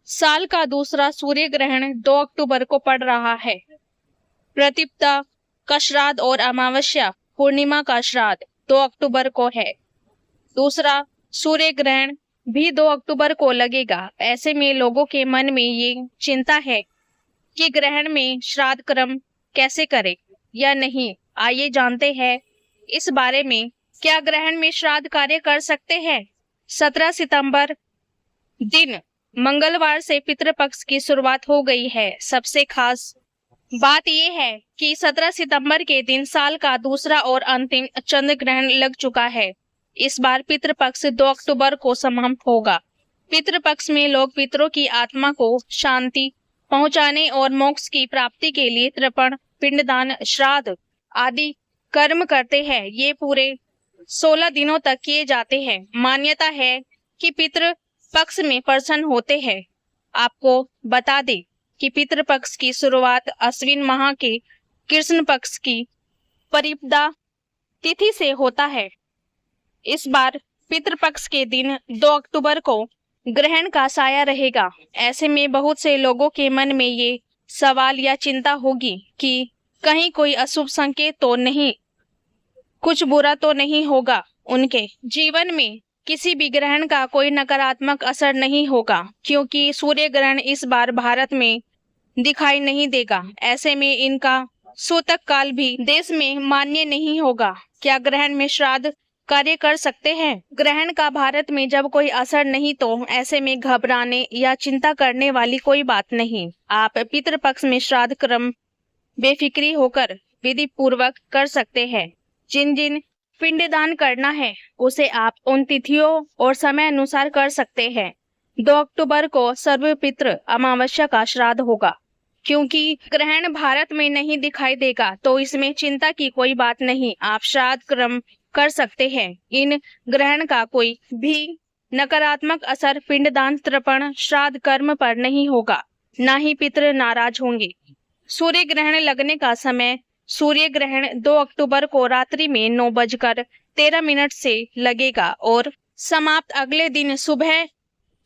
साल का दूसरा सूर्य ग्रहण 2 अक्टूबर को पड़ रहा है। प्रतिपदा का श्राद्ध और अमावस्या पूर्णिमा का श्राद्ध 2 अक्टूबर को है। दूसरा सूर्य ग्रहण भी 2 अक्टूबर को लगेगा। ऐसे में लोगों के मन में ये चिंता है कि ग्रहण में श्राद्ध कर्म कैसे करें या नहीं। आइए जानते हैं इस बारे में। क्या ग्रहण में श्राद्ध कार्य कर सकते हैं? 17 सितंबर दिन मंगलवार से पितृपक्ष की शुरुआत हो गई है। सबसे खास बात यह है कि 17 सितंबर के दिन साल का दूसरा और अंतिम चंद्र ग्रहण लग चुका है। इस बार पितृपक्ष 2 अक्टूबर को समाप्त होगा। पितृपक्ष में लोग पितरों की आत्मा को शांति पहुंचाने और मोक्ष की प्राप्ति के लिए तर्पण, पिंडदान, श्राद्ध आदि कर्म करते हैं। ये पूरे 16 दिनों तक किए जाते हैं। मान्यता है कि पितृ पक्ष में प्रसन्न होते हैं। आपको बता दें कि पितृपक्ष की शुरुआत अश्विन माह के कृष्ण पक्ष की परिपदा तिथि से होता है। इस बार पितृपक्ष के दिन 2 अक्टूबर को ग्रहण का साया रहेगा। ऐसे में बहुत से लोगों के मन में ये सवाल या चिंता होगी कि कहीं कोई अशुभ संकेत तो नहीं, कुछ बुरा तो नहीं होगा। उनके जीवन में किसी भी ग्रहण का कोई नकारात्मक असर नहीं होगा, क्योंकि सूर्य ग्रहण इस बार भारत में दिखाई नहीं देगा। ऐसे में इनका सूतक काल भी देश में मान्य नहीं होगा। क्या ग्रहण में श्राद्ध कार्य कर सकते हैं? ग्रहण का भारत में जब कोई असर नहीं, तो ऐसे में घबराने या चिंता करने वाली कोई बात नहीं। आप पितृपक्ष में श्राद्ध कर्म बेफिक्री होकर विधि पूर्वक कर सकते हैं। जिन जिन पिंडदान करना है उसे आप उन तिथियों और समय अनुसार कर सकते हैं। 2 अक्टूबर को सर्वपितृ अमावस्या का श्राद्ध होगा। क्योंकि ग्रहण भारत में नहीं दिखाई देगा, तो इसमें चिंता की कोई बात नहीं। आप श्राद्ध कर्म कर सकते हैं। इन ग्रहण का कोई भी नकारात्मक असर पिंडदान, तर्पण, श्राद्ध कर्म पर नहीं होगा, ना ही पितृ नाराज होंगे। सूर्य ग्रहण लगने का समय सूर्य ग्रहण 2 अक्टूबर को रात्रि में 9:13 से लगेगा और समाप्त अगले दिन सुबह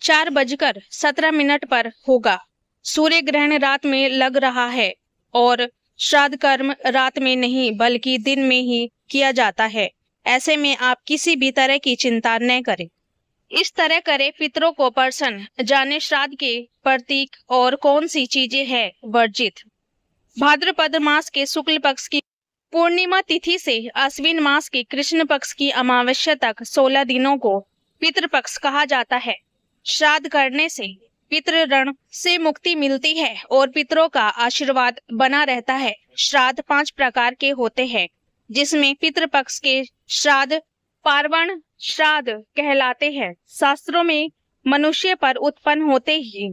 4:17 पर होगा। सूर्य ग्रहण रात में लग रहा है और श्राद्ध कर्म रात में नहीं बल्कि दिन में ही किया जाता है। ऐसे में आप किसी भी तरह की चिंता न करें। इस तरह करें पितरों को प्रसन्न जाने। श्राद्ध के प्रतीक और कौन सी चीजें हैं वर्जित? भाद्रपद मास के शुक्ल पक्ष की पूर्णिमा तिथि से अश्विन मास के कृष्ण पक्ष की अमावस्या तक 16 दिनों को पितृपक्ष कहा जाता है। श्राद्ध करने से पितृ ऋण से मुक्ति मिलती है और पितरों का आशीर्वाद बना रहता है। श्राद्ध 5 प्रकार के होते हैं, जिसमें पितृपक्ष के श्राद्ध पार्वण श्राद्ध कहलाते हैं। शास्त्रों में मनुष्य पर उत्पन्न होते ही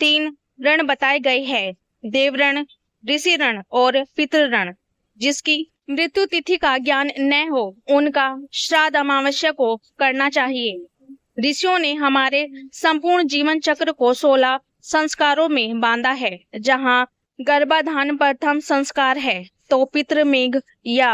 3 ऋण बताए गए हैं: देव ऋण, ऋषि ऋण और पितृ ऋण। जिसकी मृत्यु तिथि का ज्ञान न हो, उनका श्राद्ध अमावस्या को करना चाहिए। ऋषियों ने हमारे संपूर्ण जीवन चक्र को 16 संस्कारों में बांधा है। जहाँ गर्भाधान प्रथम संस्कार है, तो पितृमेघ या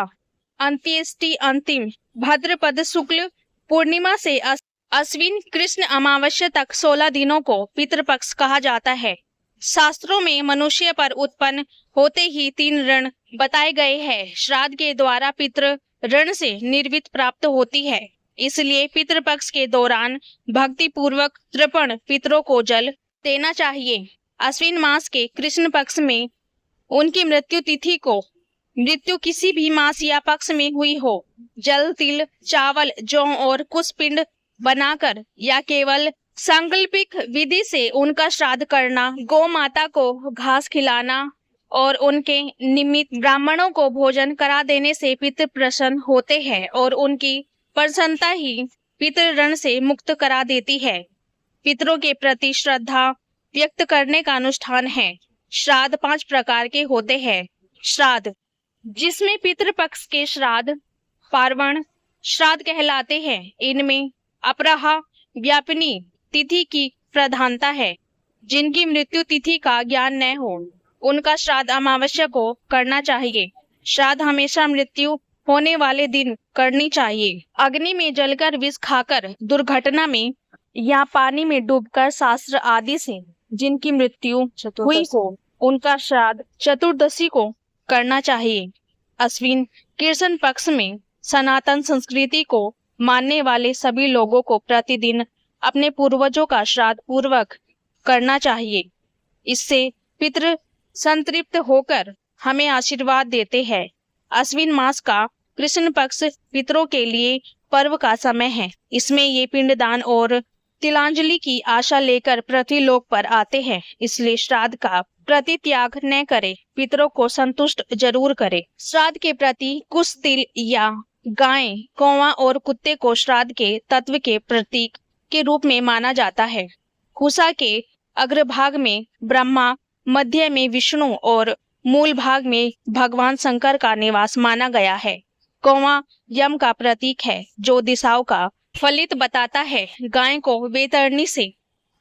अंत्येष्टि अंतिम। भाद्रपद शुक्ल पूर्णिमा से अश्विन कृष्ण अमावस्या तक 16 दिनों को पितृपक्ष कहा जाता है। शास्त्रों में मनुष्य पर उत्पन्न होते ही 3 ऋण बताए गए हैं। श्राद्ध के द्वारा पितृ ऋण से निर्वृत्ति प्राप्त होती है। इसलिए पितृपक्ष के दौरान भक्ति पूर्वक तर्पण, पितरों को जल देना चाहिए। अश्विन मास के कृष्ण पक्ष में उनकी मृत्यु तिथि को मृत्यु किसी भी मास या पक्ष में हुई हो, जल, तिल, चावल, जौ और कुछ पिंड बनाकर या केवल सांकल्पिक विधि से उनका श्राद्ध करना, गौ माता को घास खिलाना और उनके निमित्त ब्राह्मणों को भोजन करा देने से पितृ प्रसन्न होते हैं और उनकी प्रसन्नता ही पितृ ऋण से मुक्त करा देती है। पितरों के प्रति श्रद्धा व्यक्त करने का अनुष्ठान है। श्राद्ध 5 प्रकार के होते हैं। श्राद्ध जिसमें पितृपक्ष के श्राद्ध पार्वण श्राद्ध कहलाते हैं। इनमें अपराह व्यापिनी तिथि की प्रधानता है। जिनकी मृत्यु तिथि का ज्ञान न हो, उनका श्राद्ध अमावस्या को करना चाहिए। श्राद्ध हमेशा मृत्यु होने वाले दिन करनी चाहिए। अग्नि में जलकर विष खाकर, दुर्घटना में या पानी में डूबकर, शास्त्र आदि से जिनकी मृत्यु हुई हो उनका श्राद्ध चतुर्दशी को करना चाहिए। अश्विन कृष्ण पक्ष में सनातन संस्कृति को मानने वाले सभी लोगों को प्रतिदिन अपने पूर्वजों का श्राद्ध पूर्वक करना चाहिए। इससे पितृ संतृप्त होकर हमें आशीर्वाद देते हैं। अश्विन मास का कृष्ण पक्ष पितरों के लिए पर्व का समय है। इसमें ये पिंडदान और तिलांजलि की आशा लेकर पृथ्वीलोक पर आते हैं। इसलिए श्राद्ध का प्रतित्याग न करें, पितरों को संतुष्ट जरूर करें। श्राद्ध के प्रति कुछ तिल या गाय, कौवा और कुत्ते को श्राद्ध के तत्व के प्रतीक के रूप में माना जाता है। कुसा के अग्रभाग में ब्रह्मा, मध्य में विष्णु और मूल भाग में भगवान शंकर का निवास माना गया है। कौवा यम का प्रतीक है जो दिशाओं का फलित बताता है। गाय को वैतरणी से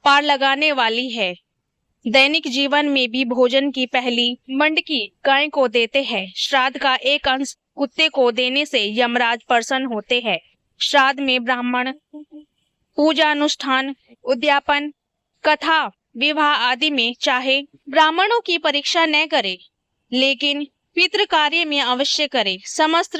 पार लगाने वाली है। दैनिक जीवन में भी भोजन की पहली मंडकी गाय को देते हैं। श्राद्ध का एक अंश कुत्ते को देने से यमराज प्रसन्न होते हैं। श्राद्ध में ब्राह्मण पूजा अनुष्ठान, उद्यापन, कथा, विवाह आदि में चाहे ब्राह्मणों की परीक्षा न करे, लेकिन पितृ कार्य में अवश्य करे। समस्त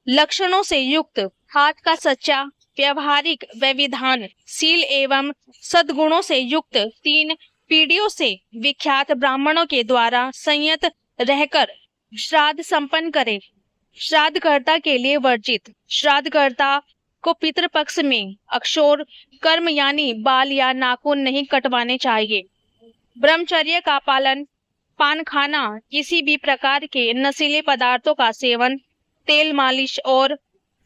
लक्षणों से युक्त, हाथ का सच्चा, व्यवहारिक व विधान, शील एवं सद्गुणों से युक्त, 3 पीढ़ियों से विख्यात ब्राह्मणों के द्वारा संयत रहकर श्राद्ध संपन्न करे। श्राद्धकर्ता के लिए वर्जित। श्राद्धकर्ता को पितृपक्ष में अक्षोर कर्म यानी बाल या नाखून नहीं कटवाने चाहिए। ब्रह्मचर्य का पालन, पान खाना, किसी भी प्रकार के नशीले पदार्थों का सेवन, तेल मालिश और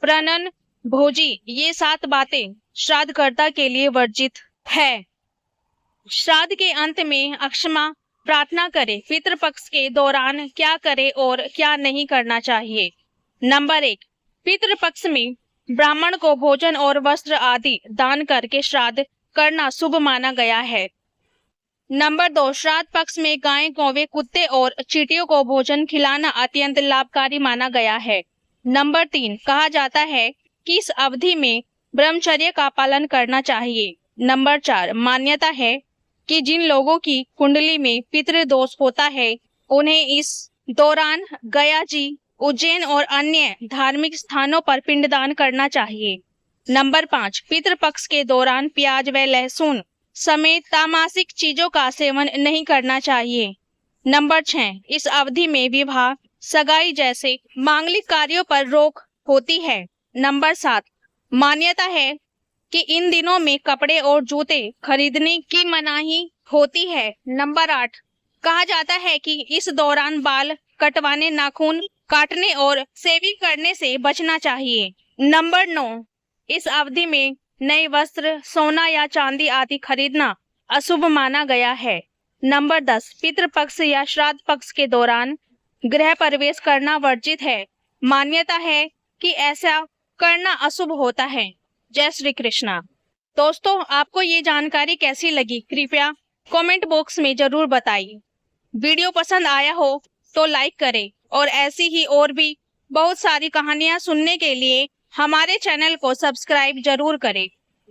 प्रनन भोजी, ये 7 बातें श्राद्धकर्ता के लिए वर्जित है। श्राद्ध के अंत में अक्षमा प्रार्थना करें। पितृपक्ष के दौरान क्या करें और क्या नहीं करना चाहिए। नंबर 1, पितृपक्ष में ब्राह्मण को भोजन और वस्त्र आदि दान करके श्राद्ध करना शुभ माना गया है। नंबर 2, श्राद्ध पक्ष में गाय, कौवे, कुत्ते और चींटियों को भोजन खिलाना अत्यंत लाभकारी माना गया है। नंबर 3, कहा जाता है कि इस अवधि में ब्रह्मचर्य का पालन करना चाहिए। नंबर 4, मान्यता है कि जिन लोगों की कुंडली में पितृदोष होता है उन्हें इस दौरान गया जी, उज्जैन और अन्य धार्मिक स्थानों पर पिंडदान करना चाहिए। नंबर 5, पितृपक्ष के दौरान प्याज व लहसुन समेत तामसिक चीजों का सेवन नहीं करना चाहिए। नंबर 6, इस अवधि में विवाह, सगाई जैसे मांगलिक कार्यों पर रोक होती है। नंबर 7, मान्यता है कि इन दिनों में कपड़े और जूते खरीदने की मनाही होती है। नंबर 8, कहा जाता है कि इस दौरान बाल कटवाने, नाखून काटने और शेविंग करने से बचना चाहिए। नंबर 9, इस अवधि में नए वस्त्र, सोना या चांदी आदि खरीदना अशुभ माना गया है। नंबर 10, पितृपक्ष या श्राद्ध पक्ष के दौरान गृह प्रवेश करना वर्जित है। मान्यता है कि ऐसा करना अशुभ होता है। जय श्री कृष्णा। दोस्तों, आपको ये जानकारी कैसी लगी कृपया कमेंट बॉक्स में जरूर बताइए। वीडियो पसंद आया हो तो लाइक करें और ऐसी ही और भी बहुत सारी कहानियां सुनने के लिए हमारे चैनल को सब्सक्राइब जरूर करें।